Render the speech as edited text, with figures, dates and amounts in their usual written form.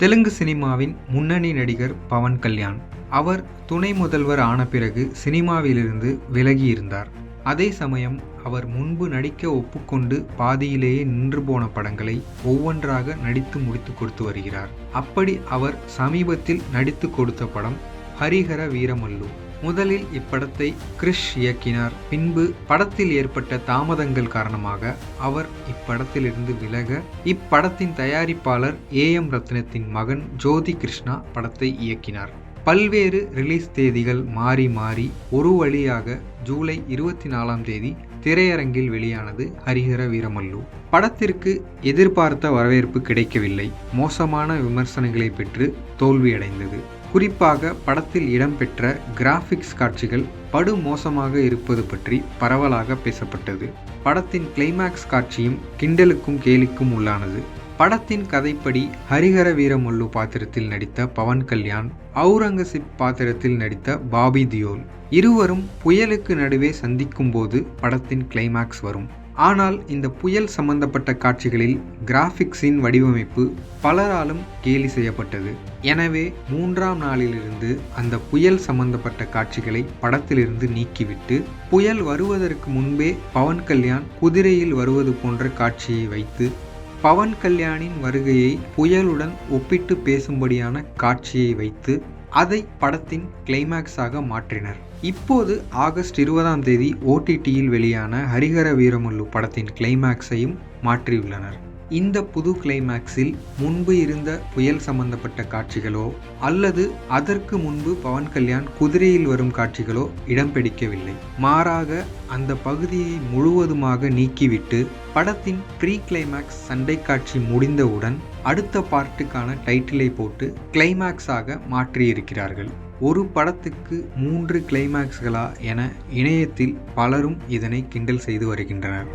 தெலுங்கு சினிமாவின் முன்னணி நடிகர் பவன் கல்யாண். அவர் துணை முதல்வர் ஆன பிறகு சினிமாவிலிருந்து விலகியிருந்தார். அதே சமயம் அவர் முன்பு நடிக்க ஒப்புக்கொண்டு பாதியிலேயே நின்று போன படங்களை ஒவ்வொன்றாக நடித்து முடித்து கொடுத்து வருகிறார். அப்படி அவர் சமீபத்தில் நடித்து கொடுத்த படம் ஹரிஹர வீரமல்லு. முதலில் இப்படத்தை கிரிஷ் இயக்கினார். பின்பு படத்தில் ஏற்பட்ட தாமதங்கள் காரணமாக அவர் இப்படத்திலிருந்து விலக, இப்படத்தின் தயாரிப்பாளர் AM ரத்னத்தின் மகன் ஜோதி கிருஷ்ணா படத்தை இயக்கினார். பல்வேறு ரிலீஸ் தேதிகள் மாறி மாறி ஒரு வழியாக ஜூலை 24ஆம் தேதி திரையரங்கில் வெளியானது ஹரிஹர வீரமல்லு. படத்திற்கு எதிர்பார்த்த வரவேற்பு கிடைக்கவில்லை. மோசமான விமர்சனங்களை பெற்று தோல்வியடைந்தது. குறிப்பாக படத்தில் இடம்பெற்ற கிராஃபிக்ஸ் காட்சிகள் படு மோசமாக இருப்பது பற்றி பரவலாக பேசப்பட்டது. படத்தின் கிளைமேக்ஸ் காட்சியும் கிண்டலுக்கும் கேலிக்கும் உள்ளானது. படத்தின் கதைப்படி ஹரிஹர வீரமல்லு பாத்திரத்தில் நடித்த பவன் கல்யாண், அவுரங்கசீப் பாத்திரத்தில் நடித்த பாபி தியோல் இருவரும் புயலுக்கு நடுவே சந்திக்கும் போது படத்தின் கிளைமேக்ஸ் வரும். ஆனால் இந்த புயல் சம்பந்தப்பட்ட காட்சிகளில் கிராஃபிக்ஸின் வடிவமைப்பு பலராலும் கேலி செய்யப்பட்டது. எனவே 3ஆம் நாளிலிருந்து அந்த புயல் சம்பந்தப்பட்ட காட்சிகளை படத்திலிருந்து நீக்கிவிட்டு, புயல் வருவதற்கு முன்பே பவன் கல்யாண் குதிரையில் வருவது போன்ற காட்சியை வைத்து, பவன் கல்யாணின் வருகையை புயலுடன் ஒப்பிட்டு பேசும்படியான காட்சியை வைத்து அதை படத்தின் கிளைமேக்ஸாக மாற்றினர். இப்போது ஆகஸ்ட் 20ஆம் தேதி OTTயில் வெளியான ஹரிஹர வீரமல்லு படத்தின் கிளைமேக்ஸையும் மாற்றியுள்ளனர். இந்த புது கிளைமேக்ஸில் முன்பு இருந்த புயல் சம்பந்தப்பட்ட காட்சிகளோ அல்லது அதற்கு முன்பு பவன் கல்யாண் குதிரையில் வரும் காட்சிகளோ இடம் பிடிக்கவில்லை. மாறாக அந்த பகுதியை முழுவதுமாக நீக்கிவிட்டு படத்தின் ப்ரீ கிளைமேக்ஸ் சண்டை காட்சி முடிந்தவுடன் அடுத்த பார்ட்டுக்கான டைட்டிலை போட்டு கிளைமேக்ஸாக மாற்றியிருக்கிறார்கள். ஒரு படத்துக்கு 3 கிளைமேக்ஸ்களா என இணையத்தில் பலரும் இதனை கிண்டல் செய்து வருகின்றனர்.